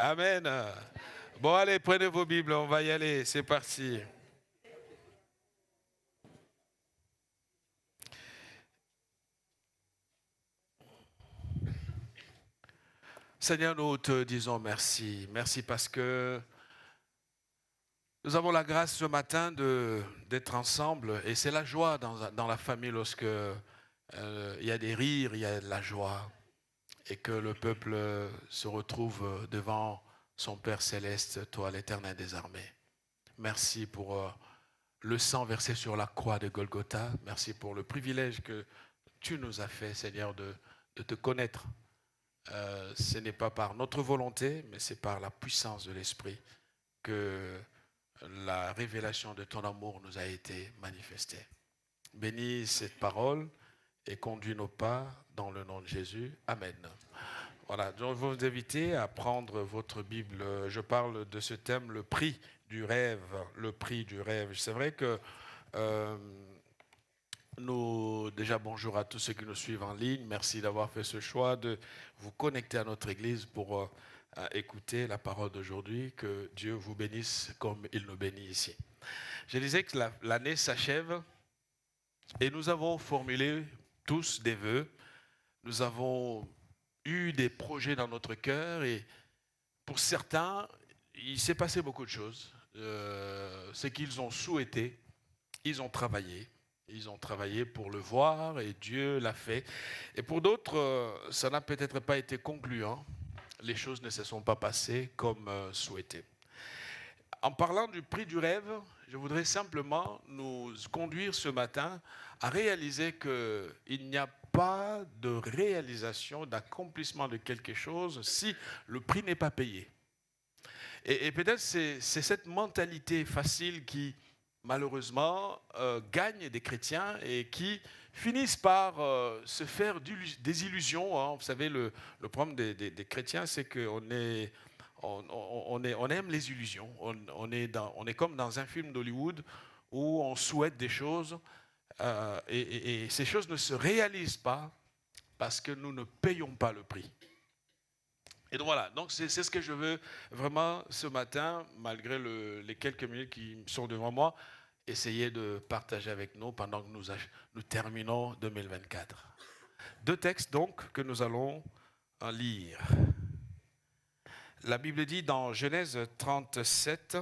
Amen. Bon, allez, prenez vos Bibles, on va y aller, c'est parti. Seigneur, nous te disons merci. Merci parce que nous avons la grâce ce matin d'être ensemble et c'est la joie dans la famille lorsque il y a des rires, il y a de la joie et que le peuple se retrouve devant son Père céleste, toi l'éternel des armées. Merci pour le sang versé sur la croix de Golgotha. Merci pour le privilège que tu nous as fait, Seigneur, de te connaître. Ce n'est pas par notre volonté, mais c'est par la puissance de l'Esprit que la révélation de ton amour nous a été manifestée. Bénis cette parole et conduis nos pas dans le nom de Jésus. Amen. Voilà, donc je vais vous inviter à prendre votre Bible. Je parle de ce thème, le prix du rêve. Le prix du rêve. C'est vrai que déjà bonjour à tous ceux qui nous suivent en ligne. Merci d'avoir fait ce choix de vous connecter à notre église pour écouter la parole d'aujourd'hui. Que Dieu vous bénisse comme il nous bénit ici. Je disais que l'année s'achève et nous avons formulé tous des vœux. Nous avons eu des projets dans notre cœur et pour certains, il s'est passé beaucoup de choses. Ce qu'ils ont souhaité, ils ont travaillé. Ils ont travaillé pour le voir et Dieu l'a fait. Et pour d'autres, ça n'a peut-être pas été concluant. Les choses ne se sont pas passées comme souhaité. En parlant du prix du rêve, je voudrais simplement nous conduire ce matin à réaliser qu'il n'y a pas de réalisation, d'accomplissement de quelque chose si le prix n'est pas payé. Et peut-être c'est cette mentalité facile qui, malheureusement, gagne des chrétiens et qui finissent par se faire des illusions. Hein. Vous savez, le problème des chrétiens, c'est qu'on est... On aime les illusions. On est comme dans un film d'Hollywood où on souhaite des choses et ces choses ne se réalisent pas parce que nous ne payons pas le prix. Et donc voilà, donc c'est ce que je veux vraiment ce matin, malgré les quelques minutes qui sont devant moi, essayer de partager avec nous pendant que nous terminons 2024. Deux textes donc que nous allons en lire. La Bible dit dans Genèse 37,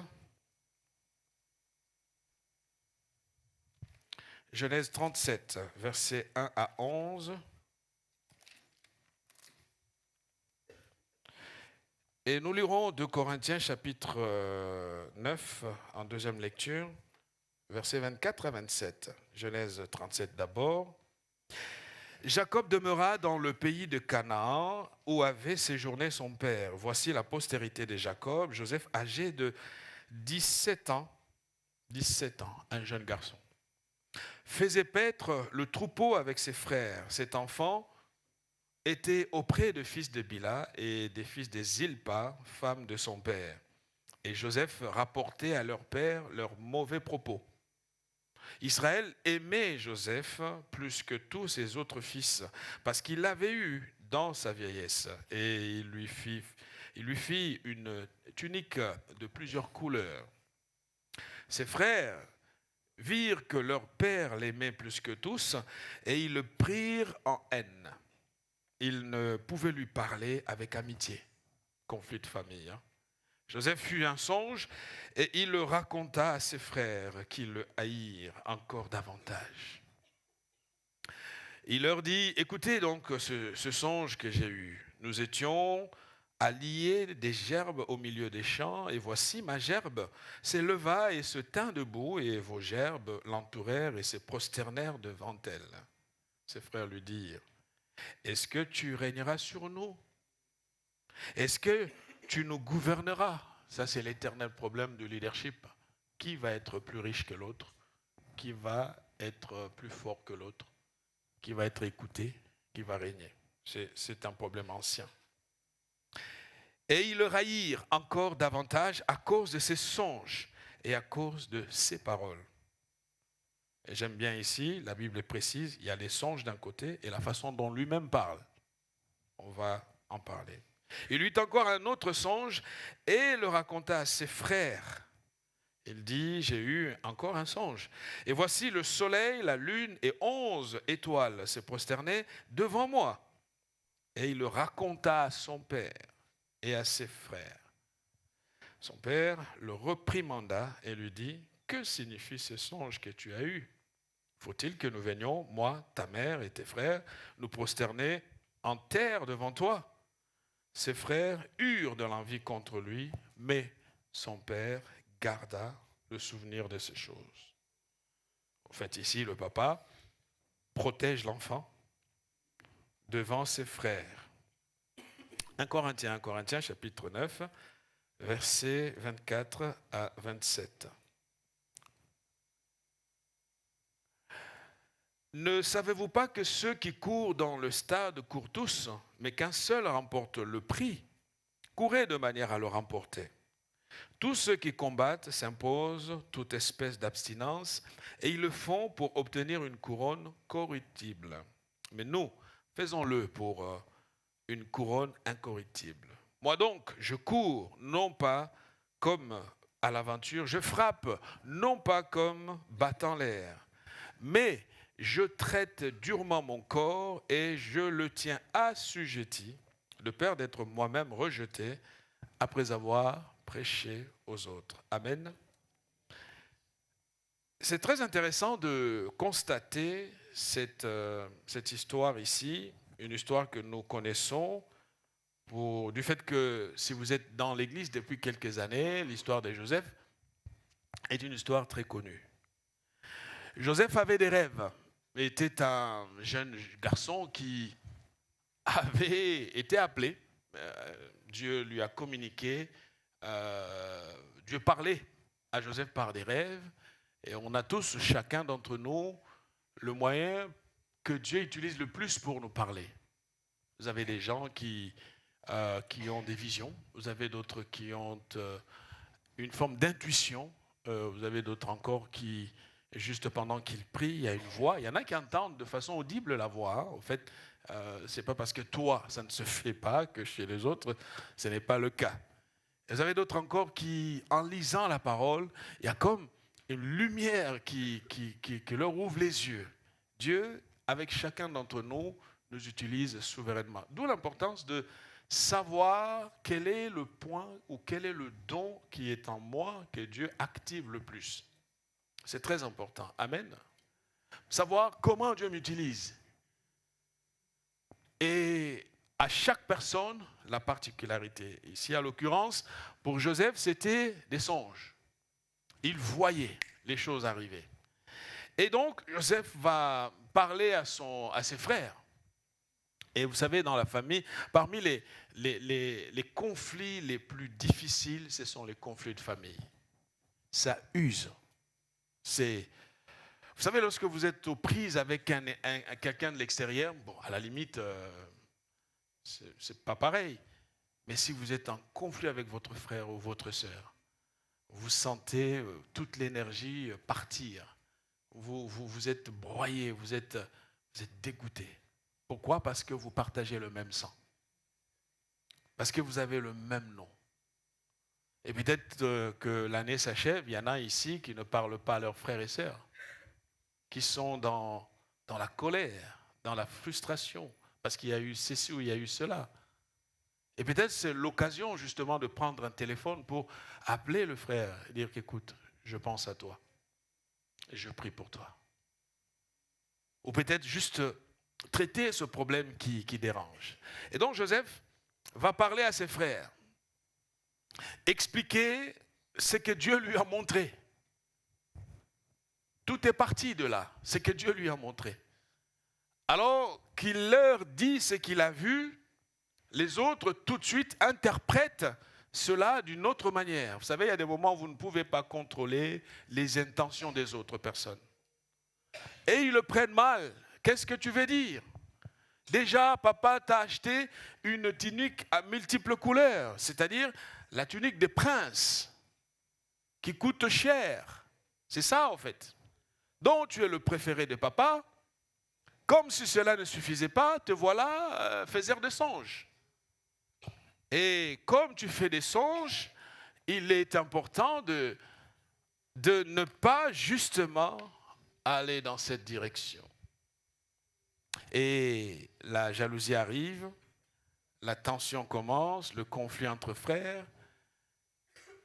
Genèse 37, versets 1 à 11. Et nous lirons 2 Corinthiens chapitre 9 en deuxième lecture, versets 24 à 27. Genèse 37 d'abord. Jacob demeura dans le pays de Canaan où avait séjourné son père. Voici la postérité de Jacob, Joseph âgé de 17 ans, un jeune garçon, faisait paître le troupeau avec ses frères. Cet enfant était auprès des fils de Bila et des fils de Zilpa, femme de son père. Et Joseph rapportait à leur père leurs mauvais propos. Israël aimait Joseph plus que tous ses autres fils, parce qu'il l'avait eu dans sa vieillesse, et il lui fit une tunique de plusieurs couleurs. Ses frères virent que leur père l'aimait plus que tous, et ils le prirent en haine. Ils ne pouvaient lui parler avec amitié. Conflit de famille. Joseph eut un songe et il le raconta à ses frères qui le haïrent encore davantage. Il leur dit, écoutez donc ce songe que j'ai eu. Nous étions à lier des gerbes au milieu des champs et voici ma gerbe s'éleva et se tint debout et vos gerbes l'entourèrent et se prosternèrent devant elle. Ses frères lui dirent, est-ce que tu régneras sur nous? Est-ce que tu nous gouverneras? Ça, c'est l'éternel problème du leadership. Qui va être plus riche que l'autre? Qui va être plus fort que l'autre? Qui va être écouté? Qui va régner? C'est un problème ancien. Et ils le haïrent encore davantage à cause de ses songes et à cause de ses paroles. Et j'aime bien ici, la Bible est précise, il y a les songes d'un côté et la façon dont lui-même parle. On va en parler. Il eut encore un autre songe et le raconta à ses frères. Il dit, j'ai eu encore un songe. Et voici le soleil, la lune et 11 étoiles se prosternaient devant moi. Et il le raconta à son père et à ses frères. Son père le reprimanda et lui dit, que signifie ce songe que tu as eu? Faut-il que nous venions, moi, ta mère et tes frères, nous prosterner en terre devant toi? Ses frères eurent de l'envie contre lui, mais son père garda le souvenir de ces choses. En fait, ici, le papa protège l'enfant devant ses frères. 1 Corinthiens chapitre 9, versets 24 à 27. Ne savez-vous pas que ceux qui courent dans le stade courent tous, mais qu'un seul remporte le prix? Courez de manière à le remporter. Tous ceux qui combattent s'imposent toute espèce d'abstinence, et ils le font pour obtenir une couronne corruptible. Mais nous, faisons-le pour une couronne incorruptible. Moi donc, je cours, non pas comme à l'aventure, je frappe, non pas comme battant l'air, mais je traite durement mon corps et je le tiens assujetti, de peur d'être moi-même rejeté après avoir prêché aux autres. Amen. C'est très intéressant de constater cette histoire ici, une histoire que nous connaissons, du fait que si vous êtes dans l'Église depuis quelques années, l'histoire de Joseph est une histoire très connue. Joseph avait des rêves. Il était un jeune garçon qui avait été appelé. Dieu lui a communiqué, Dieu parlait à Joseph par des rêves. Et on a tous, chacun d'entre nous, le moyen que Dieu utilise le plus pour nous parler. Vous avez des gens qui ont des visions. Vous avez d'autres qui ont une forme d'intuition. Vous avez d'autres encore qui... Juste pendant qu'il prie, il y a une voix. Il y en a qui entendent de façon audible la voix. En fait, ce n'est pas parce que toi, ça ne se fait pas, que chez les autres, ce n'est pas le cas. Et vous avez d'autres encore qui, en lisant la parole, il y a comme une lumière qui leur ouvre les yeux. Dieu, avec chacun d'entre nous, nous utilise souverainement. D'où l'importance de savoir quel est le point ou quel est le don qui est en moi que Dieu active le plus. C'est très important. Amen. Savoir comment Dieu m'utilise. Et à chaque personne, la particularité. Ici, à l'occurrence, pour Joseph, c'était des songes. Il voyait les choses arriver. Et donc, Joseph va parler à ses frères. Et vous savez, dans la famille, parmi les conflits les plus difficiles, ce sont les conflits de famille. Ça use. Vous savez, lorsque vous êtes aux prises avec quelqu'un de l'extérieur, bon, à la limite, c'est pas pareil. Mais si vous êtes en conflit avec votre frère ou votre sœur, vous sentez toute l'énergie partir. Vous êtes broyé, vous êtes dégoûté. Pourquoi? Parce que vous partagez le même sang. Parce que vous avez le même nom. Et peut-être que l'année s'achève, il y en a ici qui ne parlent pas à leurs frères et sœurs, qui sont dans la colère, dans la frustration, parce qu'il y a eu ceci ou il y a eu cela. Et peut-être c'est l'occasion justement de prendre un téléphone pour appeler le frère et dire qu'écoute, je pense à toi et je prie pour toi. Ou peut-être juste traiter ce problème qui dérange. Et donc Joseph va parler à ses frères. Expliquer ce que Dieu lui a montré. Tout est parti de là, ce que Dieu lui a montré. Alors qu'il leur dit ce qu'il a vu, les autres tout de suite interprètent cela d'une autre manière. Vous savez, il y a des moments où vous ne pouvez pas contrôler les intentions des autres personnes. Et ils le prennent mal. Qu'est-ce que tu veux dire? Déjà, papa t'a acheté une tunique à multiples couleurs, c'est-à-dire la tunique des princes, qui coûte cher. C'est ça, en fait. Donc, tu es le préféré de papa. Comme si cela ne suffisait pas, te voilà faiseur de songes. Et comme tu fais des songes, il est important de ne pas justement aller dans cette direction. Et la jalousie arrive, la tension commence, le conflit entre frères,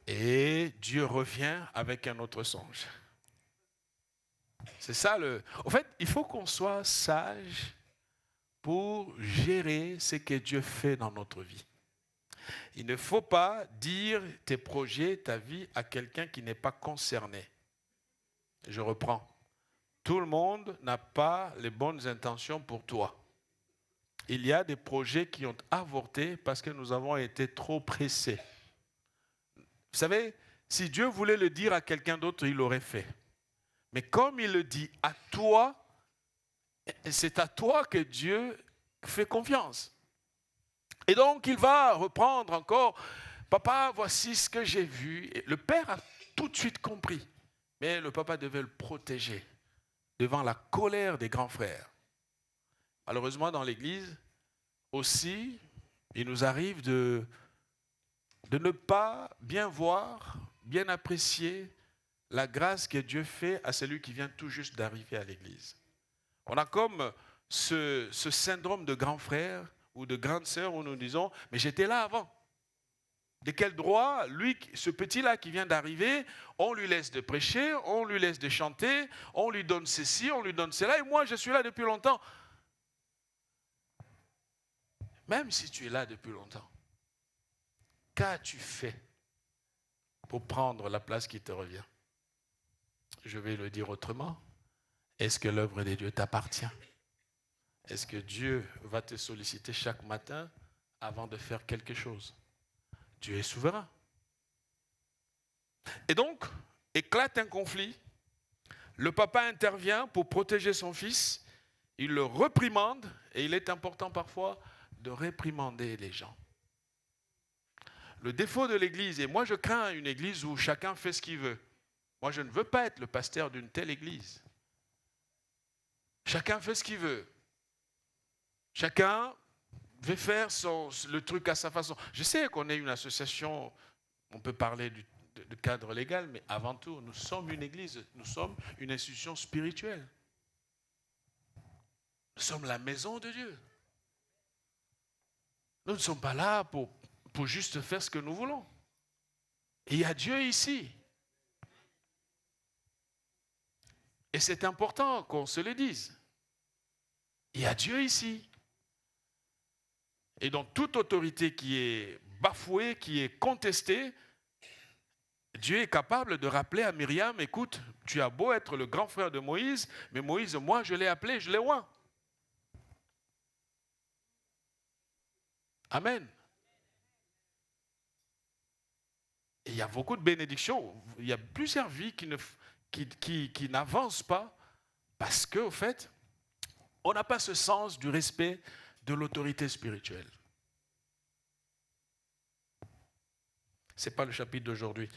et Dieu revient avec un autre songe. C'est ça En fait, il faut qu'on soit sage pour gérer ce que Dieu fait dans notre vie. Il ne faut pas dire tes projets, ta vie à quelqu'un qui n'est pas concerné. Je reprends. Tout le monde n'a pas les bonnes intentions pour toi. Il y a des projets qui ont avorté parce que nous avons été trop pressés. Vous savez, si Dieu voulait le dire à quelqu'un d'autre, il l'aurait fait. Mais comme il le dit à toi, c'est à toi que Dieu fait confiance. Et donc, il va reprendre encore, papa, voici ce que j'ai vu. Et le père a tout de suite compris. Mais le papa devait le protéger devant la colère des grands frères. Malheureusement, dans l'Église, aussi, il nous arrive de ne pas bien voir, bien apprécier la grâce que Dieu fait à celui qui vient tout juste d'arriver à l'Église. On a comme ce syndrome de grand frère ou de grande sœur où nous disons « mais j'étais là avant ». De quel droit, lui, ce petit-là qui vient d'arriver, on lui laisse de prêcher, on lui laisse de chanter, on lui donne ceci, on lui donne cela, et moi je suis là depuis longtemps. Même si tu es là depuis longtemps, qu'as-tu fait pour prendre la place qui te revient? Je vais le dire autrement. Est-ce que l'œuvre de Dieu t'appartient? Est-ce que Dieu va te solliciter chaque matin avant de faire quelque chose? Dieu est souverain. Et donc, éclate un conflit. Le papa intervient pour protéger son fils. Il le réprimande. Et il est important parfois de réprimander les gens. Le défaut de l'Église, et moi je crains une Église où chacun fait ce qu'il veut. Moi je ne veux pas être le pasteur d'une telle Église. Chacun fait ce qu'il veut. Chacun veut faire le truc à sa façon. Je sais qu'on est une association, on peut parler de cadre légal, mais avant tout, nous sommes une église, nous sommes une institution spirituelle. Nous sommes la maison de Dieu. Nous ne sommes pas là pour juste faire ce que nous voulons. Et il y a Dieu ici. Et c'est important qu'on se le dise. Il y a Dieu ici. Et donc toute autorité qui est bafouée, qui est contestée, Dieu est capable de rappeler à Myriam, écoute, tu as beau être le grand frère de Moïse, mais Moïse, moi je l'ai appelé, je l'ai oint. Amen. Et il y a beaucoup de bénédictions. Il y a plusieurs vies qui n'avancent pas parce qu'au fait, on n'a pas ce sens du respect de l'autorité spirituelle. Ce n'est pas le chapitre d'aujourd'hui.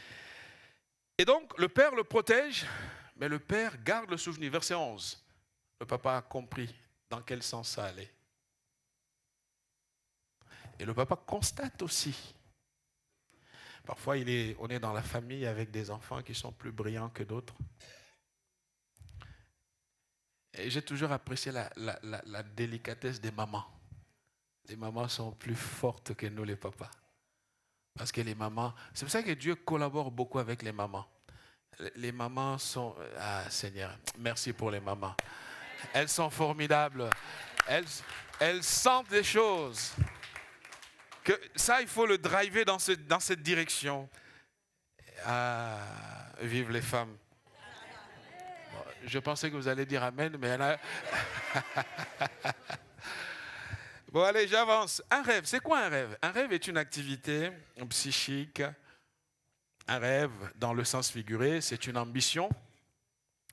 Et donc, le père le protège, mais le père garde le souvenir. Verset 11. Le papa a compris dans quel sens ça allait. Et le papa constate aussi. Parfois, on est dans la famille avec des enfants qui sont plus brillants que d'autres. Et j'ai toujours apprécié la délicatesse des mamans. Les mamans sont plus fortes que nous, les papas. Parce que les mamans, c'est pour ça que Dieu collabore beaucoup avec les mamans. Les mamans sont... Ah Seigneur, merci pour les mamans. Elles sont formidables. Elles sentent des choses. Que ça, il faut le driver dans cette direction. Ah, vive les femmes. Bon, je pensais que vous allez dire Amen, mais là... Bon, allez, j'avance. Un rêve, c'est quoi un rêve? Un rêve est une activité psychique. Un rêve, dans le sens figuré, c'est une ambition,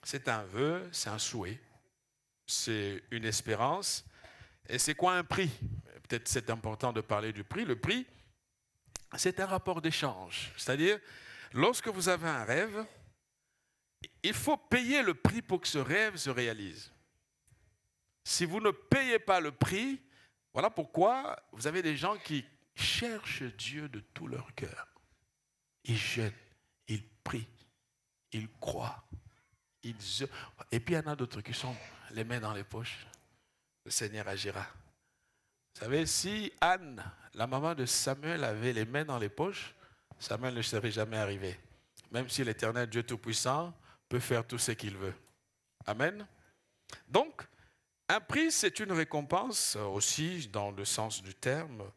c'est un vœu, c'est un souhait, c'est une espérance. Et c'est quoi un prix? Peut-être c'est important de parler du prix. Le prix, c'est un rapport d'échange. C'est-à-dire, lorsque vous avez un rêve, il faut payer le prix pour que ce rêve se réalise. Si vous ne payez pas le prix, voilà pourquoi vous avez des gens qui cherchent Dieu de tout leur cœur. Ils jeûnent, ils prient, ils croient. Et puis il y en a d'autres qui sont les mains dans les poches. Le Seigneur agira. Vous savez, si Anne, la maman de Samuel, avait les mains dans les poches, Samuel ne serait jamais arrivé. Même si l'Éternel Dieu Tout-Puissant peut faire tout ce qu'il veut. Amen. Donc, un prix, c'est une récompense aussi dans le sens du terme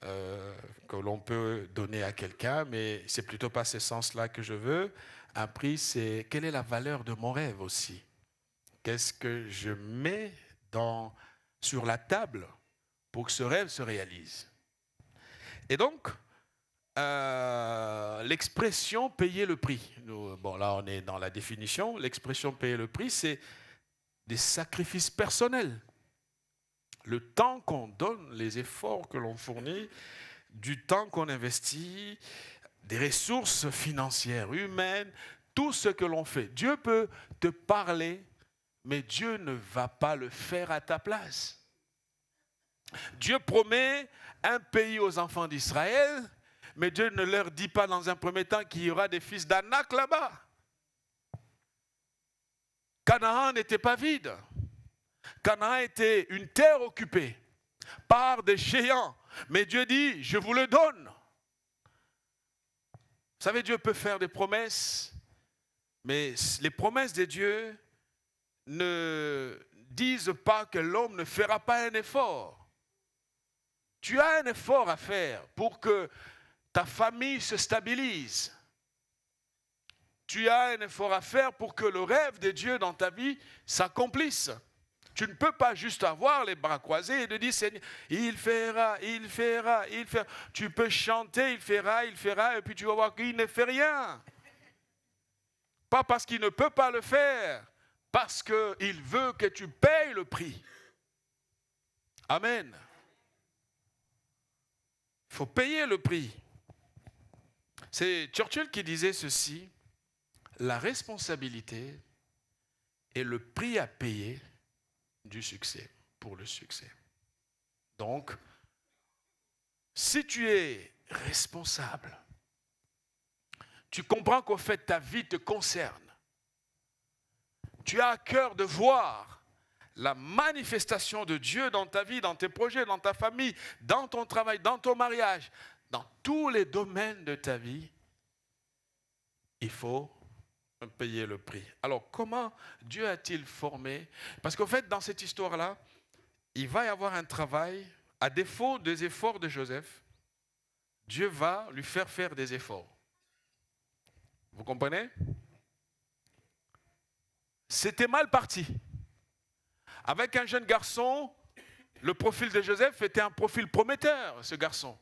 que l'on peut donner à quelqu'un, mais c'est plutôt pas ce sens-là que je veux. Un prix, c'est quelle est la valeur de mon rêve aussi? Qu'est-ce que je mets sur la table pour que ce rêve se réalise? Et donc, l'expression payer le prix. Bon, là, on est dans la définition. L'expression payer le prix, c'est des sacrifices personnels. Le temps qu'on donne, les efforts que l'on fournit, du temps qu'on investit, des ressources financières, humaines, tout ce que l'on fait. Dieu peut te parler, mais Dieu ne va pas le faire à ta place. Dieu promet un pays aux enfants d'Israël, mais Dieu ne leur dit pas dans un premier temps qu'il y aura des fils d'Anak là-bas. Canaan n'était pas vide. Canaan était une terre occupée par des géants. Mais Dieu dit, je vous le donne. Vous savez, Dieu peut faire des promesses, mais les promesses de Dieu ne disent pas que l'homme ne fera pas un effort. Tu as un effort à faire pour que ta famille se stabilise. Tu as un effort à faire pour que le rêve de Dieu dans ta vie s'accomplisse. Tu ne peux pas juste avoir les bras croisés et de dire, Seigneur, il fera, il fera, il fera. Tu peux chanter, il fera, et puis tu vas voir qu'il ne fait rien. Pas parce qu'il ne peut pas le faire, parce qu'il veut que tu payes le prix. Amen. Il faut payer le prix. C'est Churchill qui disait ceci, la responsabilité est le prix à payer du succès, pour le succès. Donc, si tu es responsable, tu comprends qu'au fait ta vie te concerne, tu as à cœur de voir la manifestation de Dieu dans ta vie, dans tes projets, dans ta famille, dans ton travail, dans ton mariage, dans tous les domaines de ta vie, il faut payer le prix. Alors, comment Dieu a-t-il formé? Parce qu'en fait, dans cette histoire-là, il va y avoir un travail, à défaut des efforts de Joseph, Dieu va lui faire faire des efforts. Vous comprenez? C'était mal parti. Avec un jeune garçon, le profil de Joseph était un profil prometteur, ce garçon.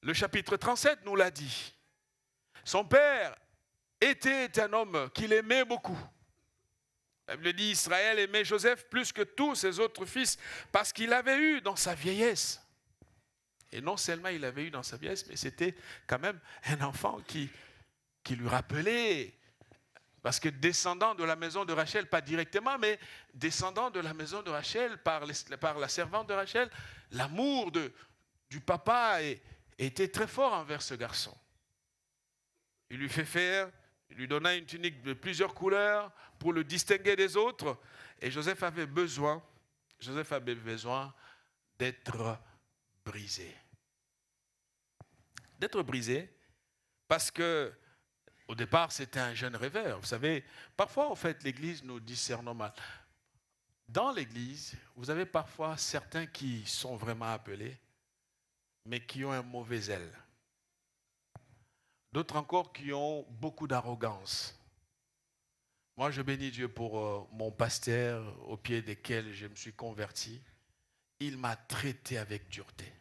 Le chapitre 37 nous l'a dit. Son père était un homme qu'il aimait beaucoup. La Bible dit Israël aimait Joseph plus que tous ses autres fils parce qu'il l'avait eu dans sa vieillesse. Et non seulement il l'avait eu dans sa vieillesse, mais c'était quand même un enfant qui lui rappelait, parce que descendant de la maison de Rachel, pas directement, mais descendant de la maison de Rachel par la servante de Rachel, l'amour du papa était très fort envers ce garçon. Il lui fait faire, il lui donna une tunique de plusieurs couleurs pour le distinguer des autres. Et Joseph avait besoin d'être brisé. D'être brisé parce que au départ, c'était un jeune rêveur. Vous savez, parfois, en fait, l'Église nous discerne mal. Dans l'Église, vous avez parfois certains qui sont vraiment appelés, mais qui ont un mauvais zèle. D'autres encore qui ont beaucoup d'arrogance. Moi, je bénis Dieu pour mon pasteur au pied desquels je me suis converti. Il m'a traité avec dureté.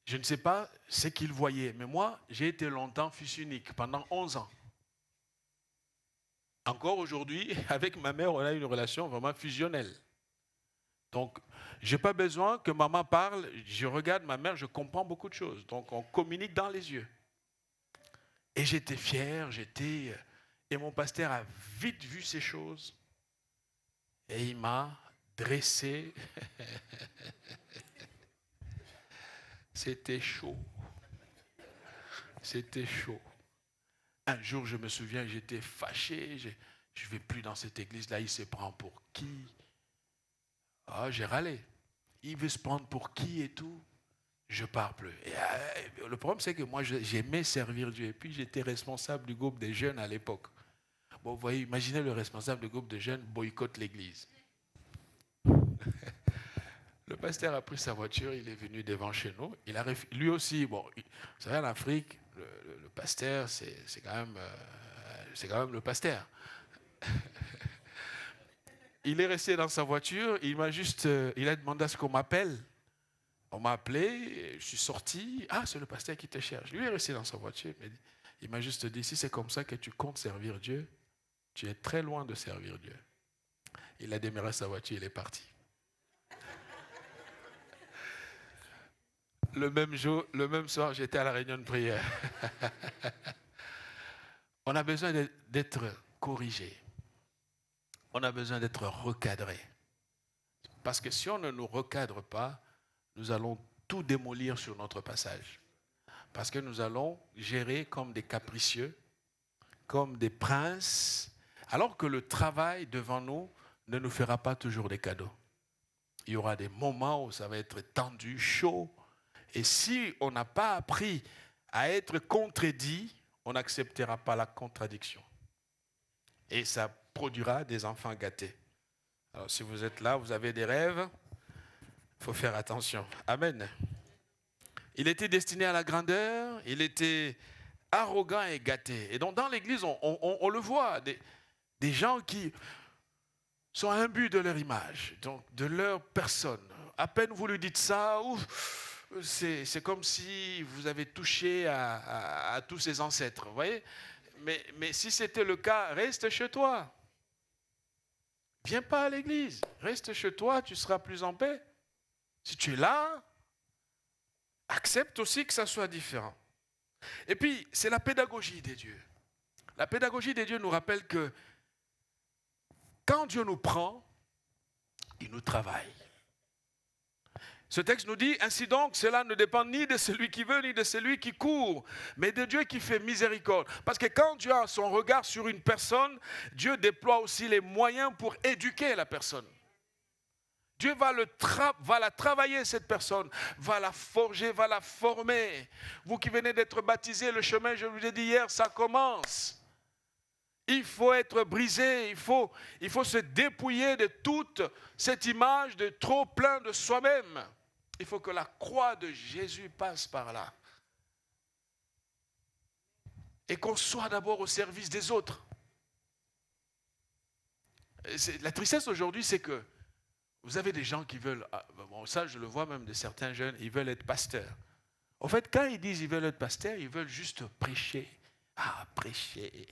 Je ne sais pas ce qu'il voyait, mais moi, j'ai été longtemps fils unique, pendant 11 ans. Encore aujourd'hui, avec ma mère, on a une relation vraiment fusionnelle. Donc, je n'ai pas besoin que maman parle, je regarde ma mère, je comprends beaucoup de choses. Donc, on communique dans les yeux. Et j'étais fier, et mon pasteur a vite vu ces choses. Et il m'a dressé. C'était chaud. C'était chaud. Un jour, je me souviens, j'étais fâché. Je ne vais plus dans cette église-là. Il se prend pour qui? Ah, j'ai râlé. Il veut se prendre pour qui et tout? Je ne pars plus. Et, le problème, c'est que moi, j'aimais servir Dieu. Et puis, j'étais responsable du groupe des jeunes à l'époque. Bon, vous voyez, imaginez le responsable du groupe de jeunes boycotte l'église. Le pasteur a pris sa voiture, il est venu devant chez nous. Lui aussi, bon, vous savez, en Afrique, le pasteur, c'est quand même le pasteur. Il est resté dans sa voiture, il a demandé à ce qu'on m'appelle. On m'a appelé, je suis sorti. Ah, c'est le pasteur qui te cherche. Lui est resté dans sa voiture. Il m'a juste dit, si c'est comme ça que tu comptes servir Dieu, tu es très loin de servir Dieu. Il a démarré sa voiture, il est parti. Le même soir, j'étais à la réunion de prière. On a besoin d'être corrigé. On a besoin d'être recadré. Parce que si on ne nous recadre pas, nous allons tout démolir sur notre passage. Parce que nous allons gérer comme des capricieux, comme des princes, alors que le travail devant nous ne nous fera pas toujours des cadeaux. Il y aura des moments où ça va être tendu, chaud. Et si on n'a pas appris à être contredit, on n'acceptera pas la contradiction. Et ça produira des enfants gâtés. Alors si vous êtes là, vous avez des rêves, il faut faire attention. Amen. Il était destiné à la grandeur, il était arrogant et gâté. Et donc dans l'église, on le voit, des gens qui sont imbus de leur image, donc de leur personne. À peine vous lui dites ça, c'est comme si vous avez touché à tous ses ancêtres, vous voyez. Mais si c'était le cas, reste chez toi. Viens pas à l'église, reste chez toi, tu seras plus en paix. Si tu es là, accepte aussi que ça soit différent. Et puis, c'est la pédagogie des dieux. La pédagogie des dieux nous rappelle que quand Dieu nous prend, il nous travaille. Ce texte nous dit, ainsi donc, cela ne dépend ni de celui qui veut, ni de celui qui court, mais de Dieu qui fait miséricorde. Parce que quand Dieu a son regard sur une personne, Dieu déploie aussi les moyens pour éduquer la personne. Dieu va la travailler, cette personne, va la forger, va la former. Vous qui venez d'être baptisés, le chemin, je vous ai dit hier, ça commence. Il faut être brisé, il faut se dépouiller de toute cette image de trop plein de soi-même. Il faut que la croix de Jésus passe par là. Et qu'on soit d'abord au service des autres. La tristesse aujourd'hui, c'est que vous avez des gens qui veulent, bon, ça je le vois même de certains jeunes, ils veulent être pasteurs. En fait, quand ils disent qu'ils veulent être pasteurs, ils veulent juste prêcher. Ah, prêcher.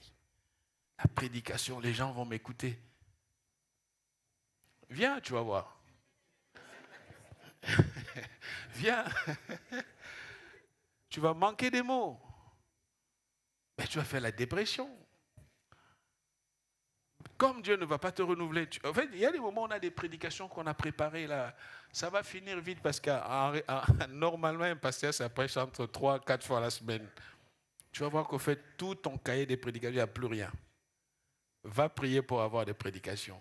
La prédication, les gens vont m'écouter. Viens, tu vas voir. Viens. Tu vas manquer des mots. Mais tu vas faire la dépression. Comme Dieu ne va pas te renouveler. En fait, il y a des moments où on a des prédications qu'on a préparées là. Ça va finir vite parce que normalement, un pasteur, ça prêche entre 3-4 fois la semaine. Tu vas voir qu'au fait, tout ton cahier des prédications, il n'y a plus rien. Va prier pour avoir des prédications.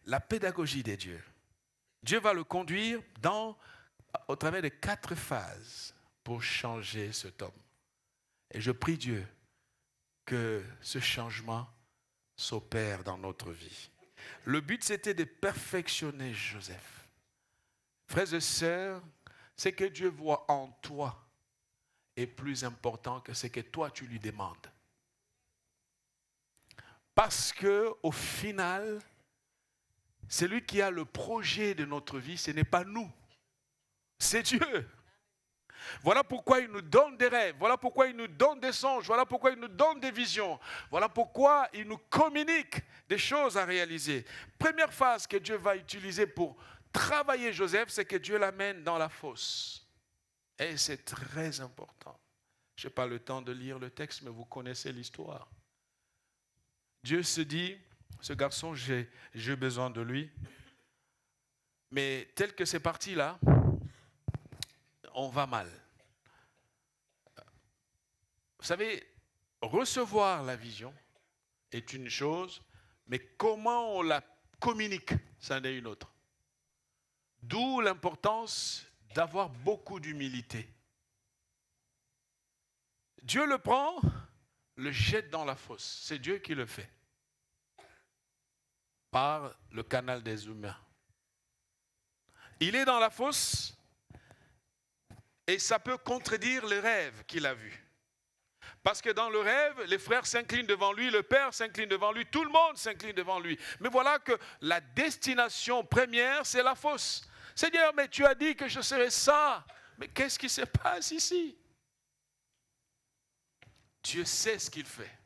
La pédagogie des dieux. Dieu va le conduire au travers de 4 phases pour changer cet homme. Et je prie Dieu que ce changement s'opère dans notre vie. Le but, c'était de perfectionner Joseph. Frères et sœurs, ce que Dieu voit en toi est plus important que ce que toi tu lui demandes. Parce que au final, celui qui a le projet de notre vie, ce n'est pas nous, c'est Dieu. Voilà pourquoi il nous donne des rêves, voilà pourquoi il nous donne des songes, voilà pourquoi il nous donne des visions, voilà pourquoi il nous communique des choses à réaliser. Première phase que Dieu va utiliser pour travailler Joseph, c'est que Dieu l'amène dans la fosse. Et c'est très important. Je n'ai pas le temps de lire le texte, mais vous connaissez l'histoire. Dieu se dit, Ce garçon, j'ai besoin de lui. Mais tel que c'est parti là, on va mal. Vous savez, recevoir la vision est une chose, mais comment on la communique, c'en est une autre. D'où l'importance d'avoir beaucoup d'humilité. Dieu le prend, le jette dans la fosse. C'est Dieu qui le fait. Par le canal des humains. Il est dans la fosse et ça peut contredire le rêve qu'il a vu. Parce que dans le rêve, les frères s'inclinent devant lui, le père s'incline devant lui, tout le monde s'incline devant lui. Mais voilà que la destination première, c'est la fosse. Seigneur, mais tu as dit que je serais ça. Mais qu'est-ce qui se passe ici? Dieu sait ce qu'il fait.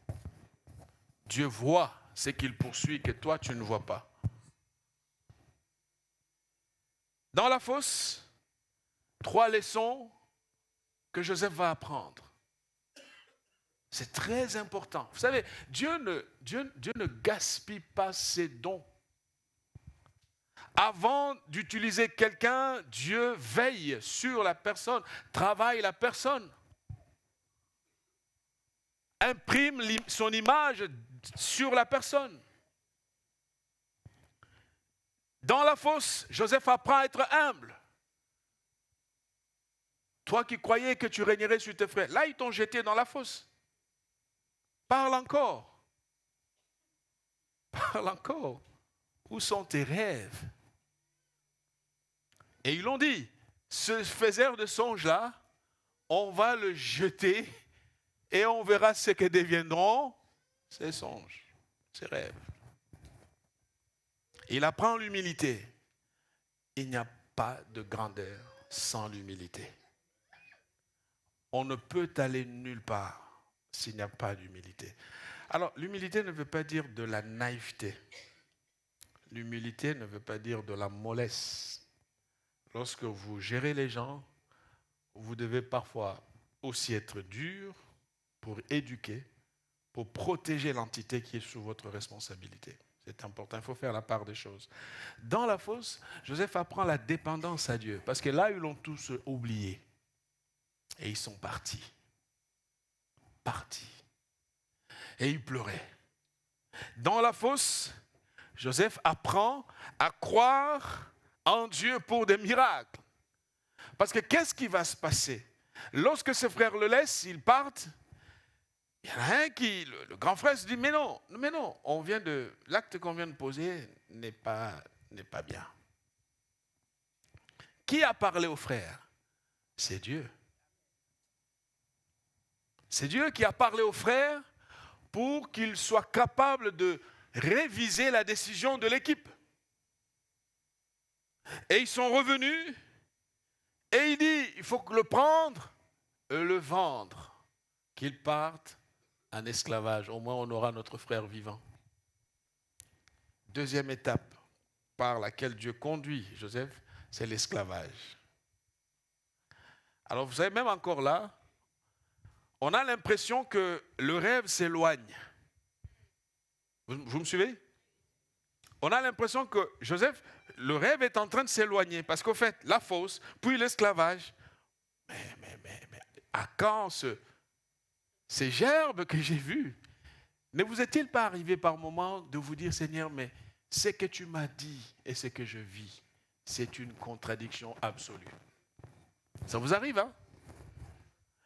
Dieu voit ce qu'il poursuit que toi, tu ne vois pas. Dans la fosse, 3 leçons que Joseph va apprendre. C'est très important. Vous savez, Dieu ne gaspille pas ses dons. Avant d'utiliser quelqu'un, Dieu veille sur la personne, travaille la personne, imprime son image sur la personne. Dans la fosse, Joseph apprend à être humble. Toi qui croyais que tu régnerais sur tes frères, là ils t'ont jeté dans la fosse. Parle encore. Parle encore. Où sont tes rêves? Et ils l'ont dit, ce faiseur de songe-là, on va le jeter et on verra ce que deviendront ses songes, ses rêves. Il apprend l'humilité. Il n'y a pas de grandeur sans l'humilité. On ne peut aller nulle part s'il n'y a pas d'humilité. Alors, l'humilité ne veut pas dire de la naïveté. L'humilité ne veut pas dire de la mollesse. Lorsque vous gérez les gens, vous devez parfois aussi être dur pour éduquer, pour protéger l'entité qui est sous votre responsabilité. C'est important, il faut faire la part des choses. Dans la fosse, Joseph apprend la dépendance à Dieu, parce que là, ils l'ont tous oublié. Et ils sont partis. Partis. Et ils pleuraient. Dans la fosse, Joseph apprend à croire en Dieu pour des miracles. Parce que qu'est-ce qui va se passer? Lorsque ses frères le laissent, ils partent. Il y en a un qui, le grand frère se dit, mais non, l'acte qu'on vient de poser n'est pas bien. Qui a parlé aux frères? C'est Dieu. C'est Dieu qui a parlé aux frères pour qu'ils soient capables de réviser la décision de l'équipe. Et ils sont revenus et il dit, il faut le prendre et le vendre, qu'il parte en esclavage. Au moins on aura notre frère vivant. Deuxième étape par laquelle Dieu conduit Joseph, c'est l'esclavage. Alors vous savez, même encore là, on a l'impression que le rêve s'éloigne. Vous me suivez? On a l'impression que Joseph, le rêve est en train de s'éloigner. Parce qu'au fait, la fosse, puis l'esclavage. Mais à quand ces gerbes que j'ai vues? Ne vous est-il pas arrivé par moment de vous dire, Seigneur, mais ce que tu m'as dit et ce que je vis, c'est une contradiction absolue. Ça vous arrive, hein?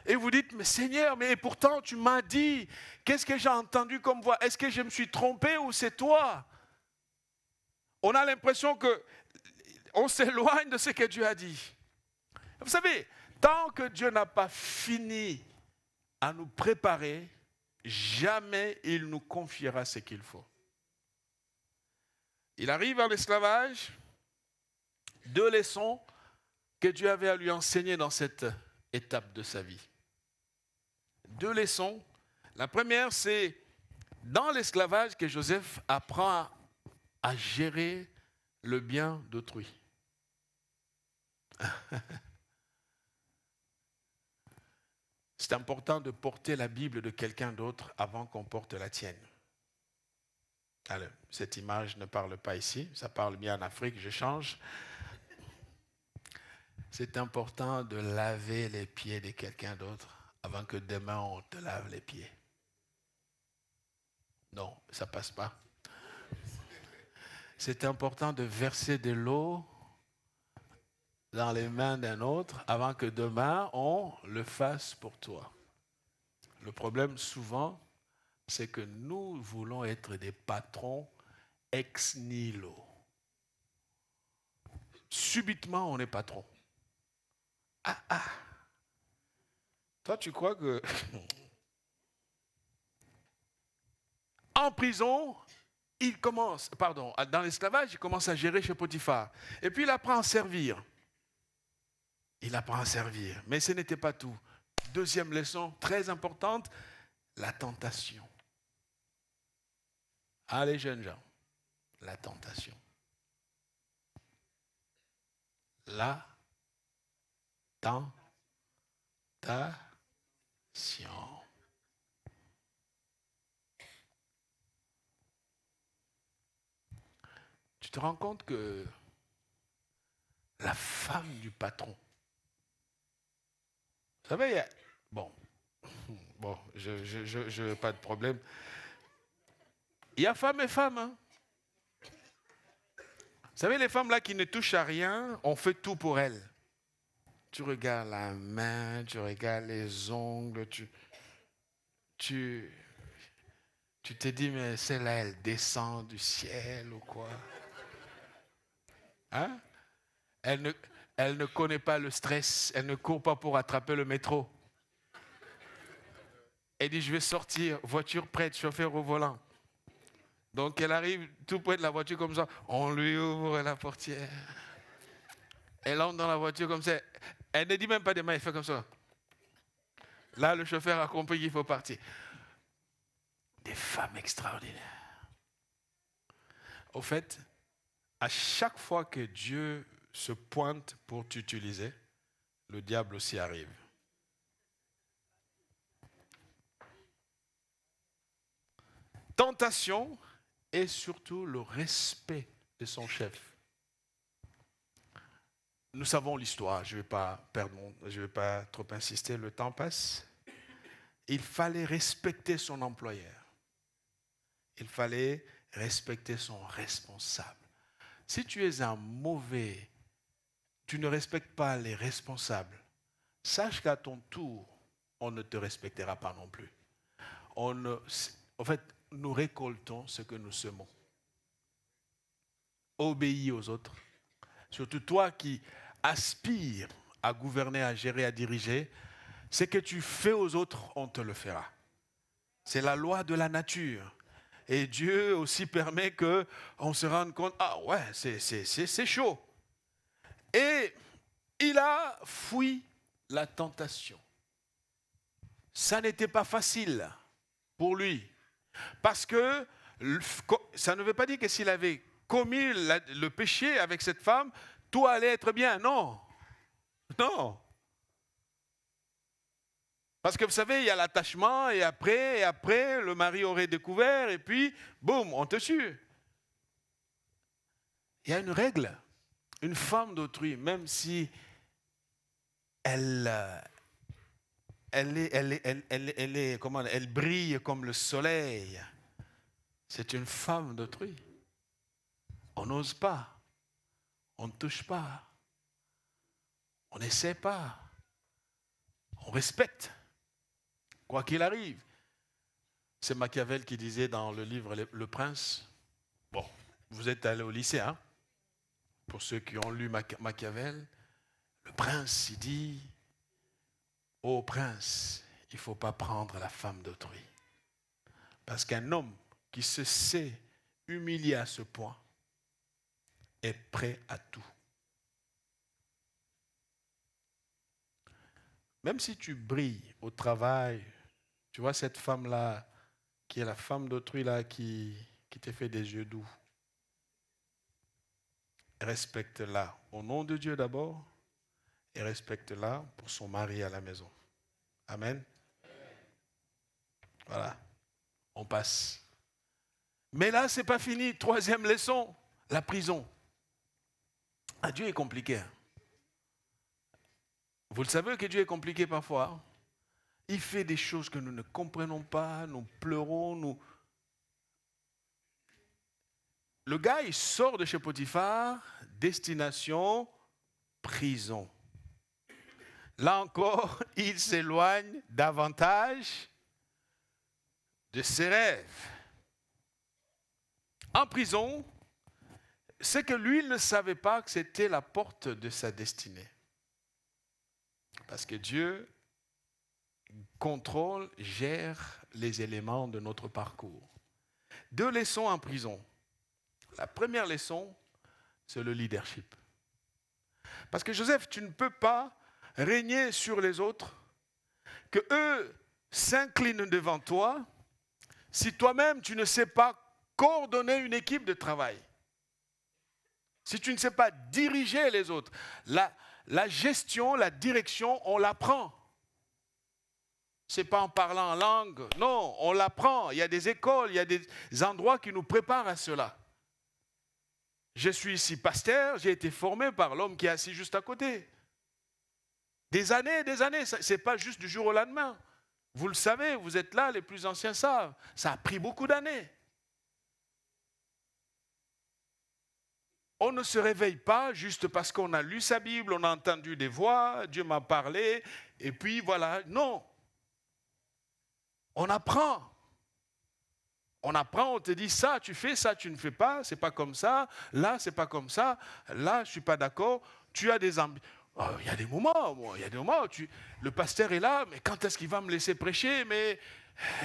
Et vous dites, mais Seigneur, mais pourtant tu m'as dit, qu'est-ce que j'ai entendu comme voix? Est-ce que je me suis trompé ou c'est toi? On a l'impression qu'on s'éloigne de ce que Dieu a dit. Vous savez, tant que Dieu n'a pas fini à nous préparer, jamais il nous confiera ce qu'il faut. Il arrive à l'esclavage, 2 leçons que Dieu avait à lui enseigner dans cette étape de sa vie. 2 leçons. La première, c'est dans l'esclavage que Joseph apprend à gérer le bien d'autrui. C'est important de porter la Bible de quelqu'un d'autre avant qu'on porte la tienne. Alors, cette image ne parle pas ici, ça parle bien en Afrique, je change. C'est important de laver les pieds de quelqu'un d'autre avant que demain on te lave les pieds. Non, ça passe pas. C'est important de verser de l'eau dans les mains d'un autre avant que demain on le fasse pour toi. Le problème souvent, c'est que nous voulons être des patrons ex nihilo. Subitement, on est patron. Ah. Toi, tu crois que en prison, dans l'esclavage, il commence à gérer chez Potiphar. Et puis il apprend à servir. Mais ce n'était pas tout. Deuxième leçon très importante, la tentation. Allez, jeunes gens, la tentation. La tentation. Tu te rends compte que la femme du patron, vous savez, bon, je n'ai pas de problème. Il y a femmes et femmes. Hein. Vous savez, les femmes là qui ne touchent à rien, on fait tout pour elles. Tu regardes la main, tu regardes les ongles, tu te dis, mais celle-là, elle descend du ciel ou quoi? Hein? Elle ne connaît pas le stress, elle ne court pas pour attraper le métro. Elle dit, je vais sortir, voiture prête, chauffeur au volant. Donc elle arrive tout près de la voiture comme ça, on lui ouvre la portière. Elle entre dans la voiture comme ça, elle ne dit même pas des mains, elle fait comme ça. Là, le chauffeur a compris qu'il faut partir. Des femmes extraordinaires. Au fait, à chaque fois que Dieu se pointe pour t'utiliser, le diable aussi arrive. Tentation et surtout le respect de son chef. Nous savons l'histoire, je ne vais pas trop insister, le temps passe. Il fallait respecter son employeur. Il fallait respecter son responsable. Si tu es un mauvais, tu ne respectes pas les responsables, sache qu'à ton tour, on ne te respectera pas non plus. En fait, nous récoltons ce que nous semons. Obéis aux autres. Surtout toi qui aspires à gouverner, à gérer, à diriger, ce que tu fais aux autres, on te le fera. C'est la loi de la nature. Et Dieu aussi permet qu'on se rende compte, ah ouais, c'est chaud. Et il a fui la tentation. Ça n'était pas facile pour lui. Parce que ça ne veut pas dire que s'il avait commis le péché avec cette femme, tout allait être bien. Non. Non. Parce que vous savez, il y a l'attachement et après, le mari aurait découvert et puis, boum, on te tue. Il y a une règle. Une femme d'autrui, même si elle brille comme le soleil, c'est une femme d'autrui. On n'ose pas, on ne touche pas, on n'essaie pas, on respecte, quoi qu'il arrive. C'est Machiavel qui disait dans le livre Le Prince, bon, vous êtes allé au lycée, hein? Pour ceux qui ont lu Machiavel, le prince, il dit, ô prince, il ne faut pas prendre la femme d'autrui. Parce qu'un homme qui se sait humilié à ce point est prêt à tout. Même si tu brilles au travail, tu vois cette femme-là, qui est la femme d'autrui là, qui te fait des yeux doux. Respecte-la au nom de Dieu d'abord et respecte-la pour son mari à la maison. Amen. Voilà. On passe. Mais là, ce n'est pas fini. Troisième leçon, la prison. Ah, Dieu est compliqué. Vous le savez que Dieu est compliqué parfois. Il fait des choses que nous ne comprenons pas, nous pleurons, Le gars, il sort de chez Potiphar, destination prison. Là encore, il s'éloigne davantage de ses rêves. En prison, c'est que lui, il ne savait pas que c'était la porte de sa destinée. Parce que Dieu contrôle, gère les éléments de notre parcours. 2 leçons en prison. La première leçon, c'est le leadership. Parce que Joseph, tu ne peux pas régner sur les autres, que eux s'inclinent devant toi, si toi-même tu ne sais pas coordonner une équipe de travail. Si tu ne sais pas diriger les autres. La gestion, la direction, on l'apprend. Ce n'est pas en parlant en langue. Non, on l'apprend. Il y a des écoles, il y a des endroits qui nous préparent à cela. Je suis ici pasteur, j'ai été formé par l'homme qui est assis juste à côté. Des années, ce n'est pas juste du jour au lendemain. Vous le savez, vous êtes là, les plus anciens savent. Ça a pris beaucoup d'années. On ne se réveille pas juste parce qu'on a lu sa Bible, on a entendu des voix, Dieu m'a parlé, et puis voilà. Non. On apprend. On apprend, on te dit ça, tu fais ça, tu ne fais pas, c'est pas comme ça, là, c'est pas comme ça, là, je ne suis pas d'accord, tu as des ambitions. Oh, il y a des moments, le pasteur est là, mais quand est-ce qu'il va me laisser prêcher, mais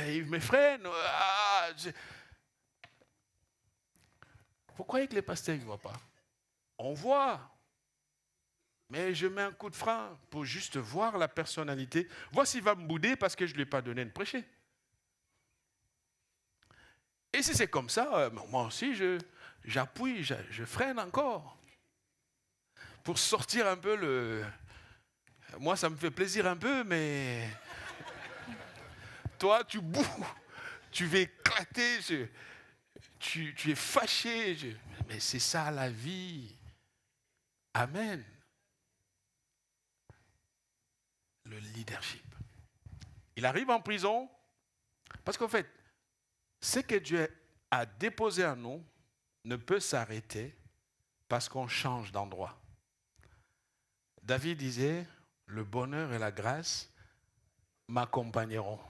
il me freine. Vous croyez que les pasteurs ne voient pas? On voit. Mais je mets un coup de frein pour juste voir la personnalité. Voir s'il va me bouder parce que je ne lui ai pas donné de prêcher. Et si c'est comme ça, moi aussi, j'appuie, je freine encore. Pour sortir un peu le... Moi, ça me fait plaisir un peu, mais... Toi, tu boues, tu vas éclater, tu es fâché. Mais c'est ça la vie. Amen. Le leadership. Il arrive en prison parce qu'en fait, ce que Dieu a déposé en nous ne peut s'arrêter parce qu'on change d'endroit. David disait, le bonheur et la grâce m'accompagneront.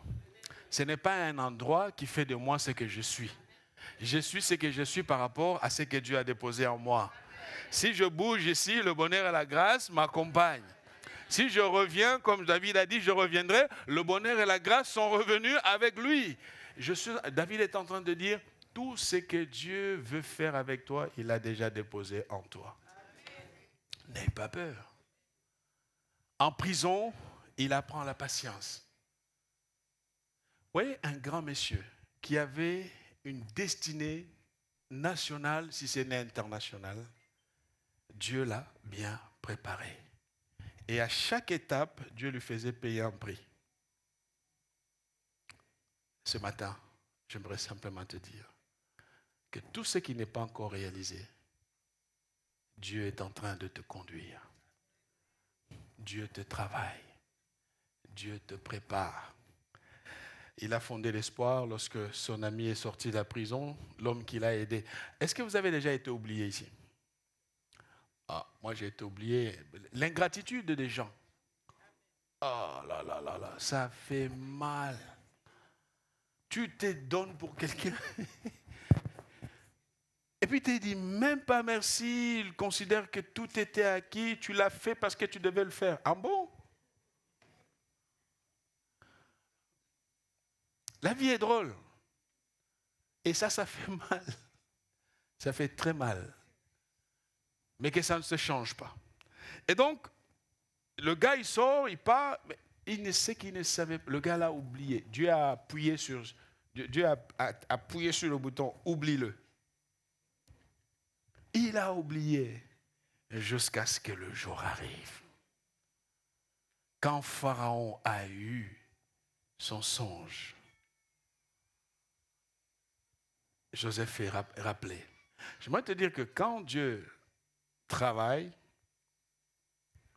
Ce n'est pas un endroit qui fait de moi ce que je suis. Je suis ce que je suis par rapport à ce que Dieu a déposé en moi. Si je bouge ici, le bonheur et la grâce m'accompagnent. Si je reviens, comme David a dit, je reviendrai, le bonheur et la grâce sont revenus avec lui. David est en train de dire, tout ce que Dieu veut faire avec toi, il a déjà déposé en toi. N'aie pas peur. En prison, il apprend la patience. Vous voyez, un grand monsieur qui avait une destinée nationale, si ce n'est internationale, Dieu l'a bien préparé. Et à chaque étape, Dieu lui faisait payer un prix. Ce matin, j'aimerais simplement te dire que tout ce qui n'est pas encore réalisé, Dieu est en train de te conduire. Dieu te travaille. Dieu te prépare. Il a fondé l'espoir lorsque son ami est sorti de la prison, l'homme qui l'a aidé. Est-ce que vous avez déjà été oublié ici? Ah, moi j'ai été oublié. L'ingratitude des gens. Oh là là là là, ça fait mal. Tu te donnes pour quelqu'un. Et puis tu te dis même pas merci. Il considère que tout était acquis. Tu l'as fait parce que tu devais le faire. Ah bon? La vie est drôle. Et ça fait mal. Ça fait très mal. Mais que ça ne se change pas. Et donc, le gars, il sort, il part, mais il ne sait qu'il ne savait pas. Le gars l'a oublié. Dieu a appuyé sur le bouton, oublie-le. Il a oublié jusqu'à ce que le jour arrive. Quand Pharaon a eu son songe, Joseph est rappelé. J'aimerais te dire que quand Dieu travaille,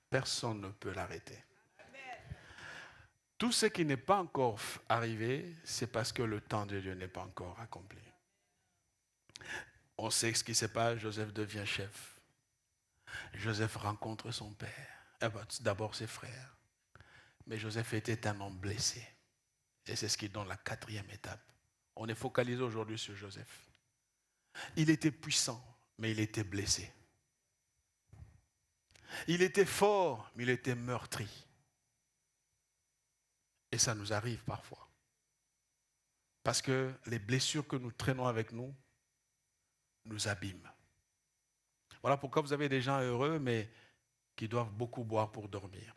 personne ne peut l'arrêter. Tout ce qui n'est pas encore arrivé, c'est parce que le temps de Dieu n'est pas encore accompli. On sait ce qui se passe, Joseph devient chef. Joseph rencontre son père, d'abord ses frères. Mais Joseph était un homme blessé. Et c'est ce qui donne la 4e étape. On est focalisé aujourd'hui sur Joseph. Il était puissant, mais il était blessé. Il était fort, mais il était meurtri. Et ça nous arrive parfois. Parce que les blessures que nous traînons avec nous nous abîment. Voilà pourquoi vous avez des gens heureux, mais qui doivent beaucoup boire pour dormir.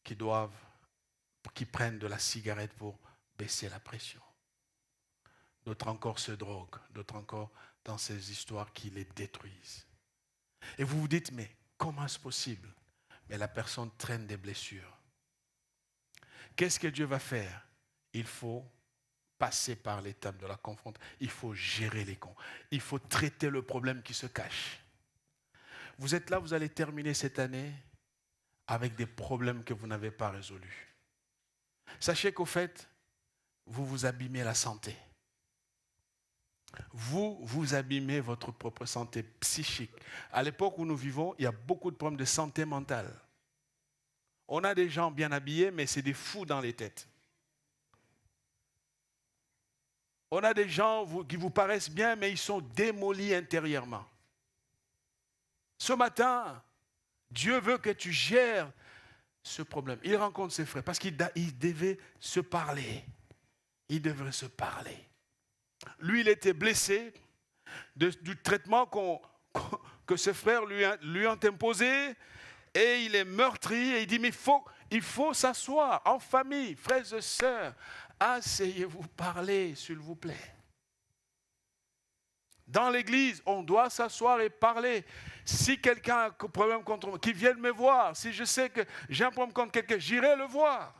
Qui prennent de la cigarette pour baisser la pression. D'autres encore se droguent, d'autres encore dans ces histoires qui les détruisent. Et vous vous dites, mais comment est-ce possible? Mais la personne traîne des blessures. Qu'est-ce que Dieu va faire? Il faut passer par l'étape de la confrontation. Il faut gérer les cons. Il faut traiter le problème qui se cache. Vous êtes là, vous allez terminer cette année avec des problèmes que vous n'avez pas résolus. Sachez qu'au fait, vous vous abîmez la santé. Vous abîmez votre propre santé psychique. À l'époque où nous vivons, il y a beaucoup de problèmes de santé mentale. On a des gens bien habillés, mais c'est des fous dans les têtes. On a des gens qui vous paraissent bien, mais ils sont démolis intérieurement. Ce matin, Dieu veut que tu gères ce problème. Il rencontre ses frères parce qu'il devait se parler. Il devrait se parler. Lui, il était blessé du traitement que ses frères lui ont imposé et il est meurtri et il dit, mais il faut s'asseoir en famille, frères et sœurs, asseyez-vous, parlez, s'il vous plaît. Dans l'église, on doit s'asseoir et parler. Si quelqu'un a un problème contre moi, qu'il vienne me voir. Si je sais que j'ai un problème contre quelqu'un, j'irai le voir.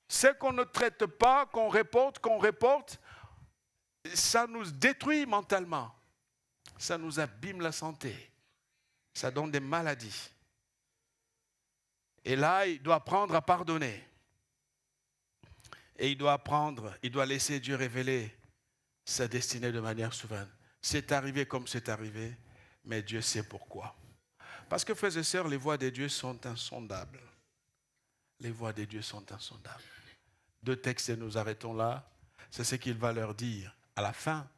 C'est qu'on ne traite pas, qu'on reporte, ça nous détruit mentalement. Ça nous abîme la santé. Ça donne des maladies. Et là, il doit apprendre à pardonner. Et il doit laisser Dieu révéler sa destinée de manière souveraine. C'est arrivé comme c'est arrivé, mais Dieu sait pourquoi. Parce que, frères et sœurs, les voies de Dieu sont insondables. Les voies de Dieu sont insondables. 2 textes et nous arrêtons là. C'est ce qu'il va leur dire. À la fin,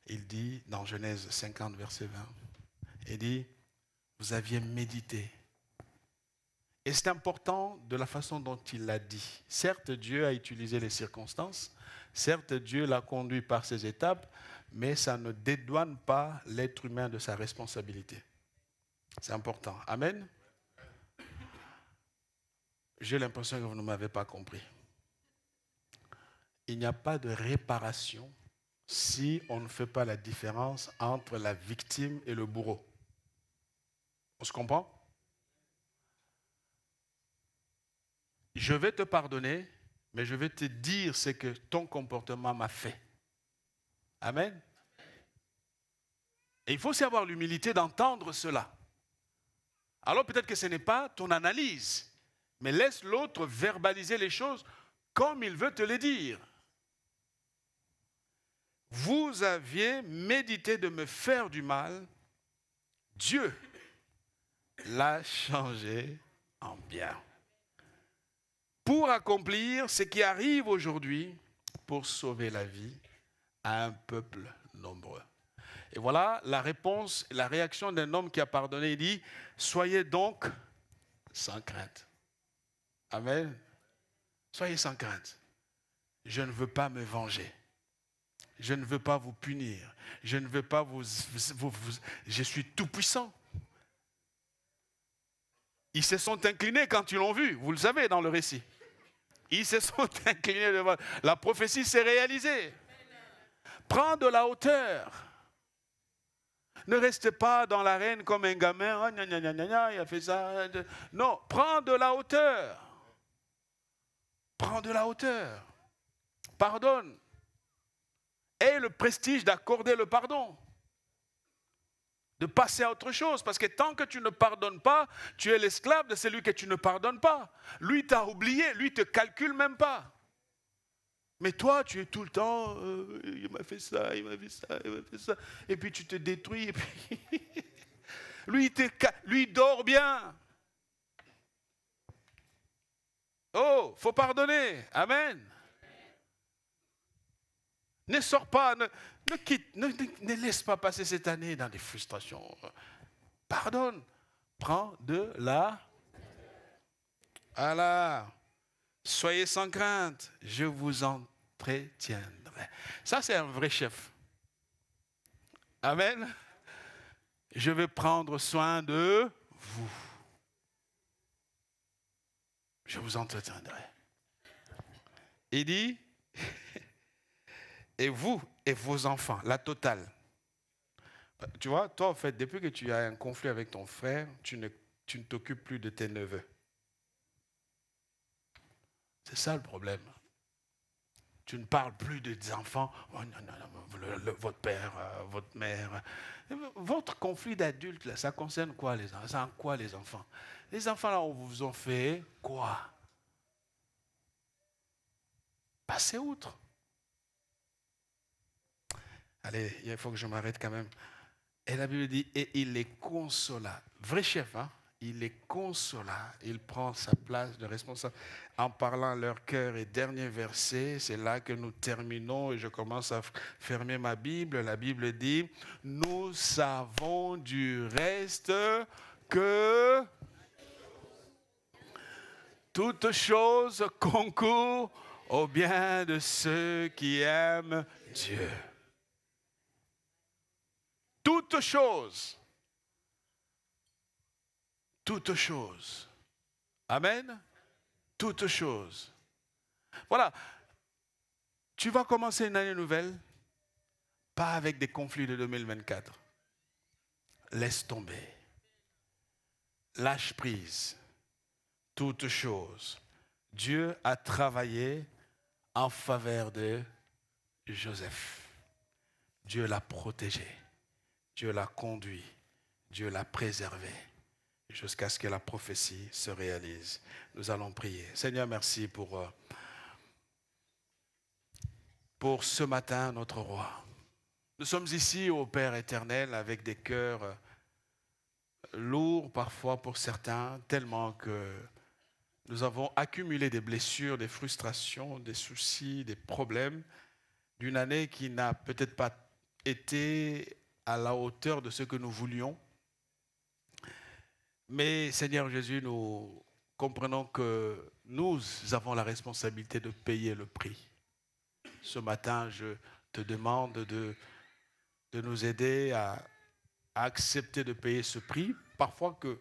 il dit, dans Genèse 50, verset 20, il dit, vous aviez médité. Et c'est important de la façon dont il l'a dit. Certes, Dieu a utilisé les circonstances. Certes, Dieu l'a conduit par ses étapes, mais ça ne dédouane pas l'être humain de sa responsabilité. C'est important. Amen. J'ai l'impression que vous ne m'avez pas compris. Il n'y a pas de réparation si on ne fait pas la différence entre la victime et le bourreau. On se comprend? Je vais te pardonner, mais je vais te dire ce que ton comportement m'a fait. Amen. Et il faut aussi avoir l'humilité d'entendre cela. Alors peut-être que ce n'est pas ton analyse, mais laisse l'autre verbaliser les choses comme il veut te les dire. Vous aviez médité de me faire du mal, Dieu l'a changé en bien. Pour accomplir ce qui arrive aujourd'hui, pour sauver la vie à un peuple nombreux. Et voilà la réponse, la réaction d'un homme qui a pardonné. Il dit, soyez donc sans crainte. Amen. Soyez sans crainte. Je ne veux pas me venger. Je ne veux pas vous punir. Je ne veux pas je suis tout puissant. Ils se sont inclinés quand ils l'ont vu. Vous le savez dans le récit. Ils se sont inclinés devant. La prophétie s'est réalisée. Prends de la hauteur. Ne reste pas dans l'arène comme un gamin. Oh, gna, gna, gna, gna, il a fait ça. Non, prends de la hauteur. Prends de la hauteur. Pardonne. ait le prestige d'accorder le pardon. De passer à autre chose. Parce que tant que tu ne pardonnes pas, tu es l'esclave de celui que tu ne pardonnes pas. Lui t'a oublié, lui te calcule même pas. Mais toi, tu es tout le temps, il m'a fait ça, il m'a fait ça, il m'a fait ça. Et puis tu te détruis. Et puis lui, lui dort bien. Oh, faut pardonner. Amen. Ne sors pas, ne laisse pas passer cette année dans des frustrations. Pardonne. Prends de la... Allah. Soyez sans crainte, je vous entretiendrai. Ça, c'est un vrai chef. Amen. Je vais prendre soin de vous. Je vous entretiendrai. Il dit, et vous et vos enfants, la totale. Tu vois, toi, en fait, depuis que tu as un conflit avec ton frère, tu ne t'occupes plus de tes neveux. C'est ça le problème. Tu ne parles plus des enfants. Oh, non, votre père, votre mère. Votre conflit d'adulte, là, ça concerne quoi les enfants? Ça en quoi les enfants? Les enfants, là, on vous en fait quoi? Passez outre. Allez, il faut que je m'arrête quand même. Et la Bible dit, et il les consola. Vrai chef, hein? Il les consola. Il prend sa place de responsable en parlant à leur cœur. Et dernier verset, c'est là que nous terminons et je commence à fermer ma Bible. La Bible dit, nous savons du reste que toute chose concourt au bien de ceux qui aiment Dieu. Toute chose. Toute chose. Amen. Toute chose. Voilà. Tu vas commencer une année nouvelle, pas avec des conflits de 2024. Laisse tomber. Lâche prise. Toute chose. Dieu a travaillé en faveur de Joseph. Dieu l'a protégé. Dieu l'a conduit. Dieu l'a préservé. Jusqu'à ce que la prophétie se réalise. Nous allons prier. Seigneur, merci pour ce matin, notre roi. Nous sommes ici au Père éternel avec des cœurs lourds parfois pour certains, tellement que nous avons accumulé des blessures, des frustrations, des soucis, des problèmes d'une année qui n'a peut-être pas été à la hauteur de ce que nous voulions. Mais Seigneur Jésus, nous comprenons que nous avons la responsabilité de payer le prix. Ce matin, je te demande de nous aider à accepter de payer ce prix. Parfois que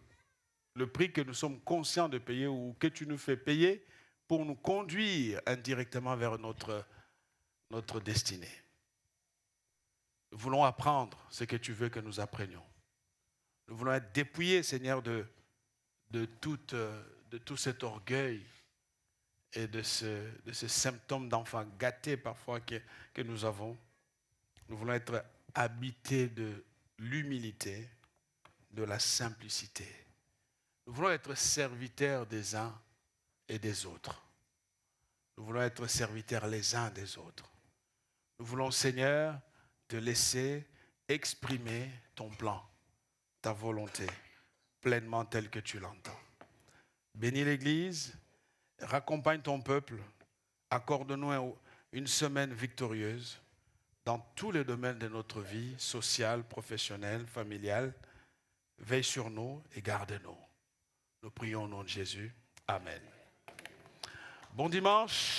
le prix que nous sommes conscients de payer ou que tu nous fais payer pour nous conduire indirectement vers notre destinée. Nous voulons apprendre ce que tu veux que nous apprenions. Nous voulons être dépouillés, Seigneur, de tout cet orgueil et de ce symptôme d'enfant gâté parfois que nous avons. Nous voulons être habités de l'humilité, de la simplicité. Nous voulons être serviteurs des uns et des autres. Nous voulons être serviteurs les uns des autres. Nous voulons, Seigneur, te laisser exprimer ton plan, ta volonté, pleinement telle que tu l'entends. Bénis l'Église, raccompagne ton peuple, accorde-nous une semaine victorieuse dans tous les domaines de notre vie, sociale, professionnelle, familiale. Veille sur nous et garde-nous. Nous prions au nom de Jésus. Amen. Bon dimanche.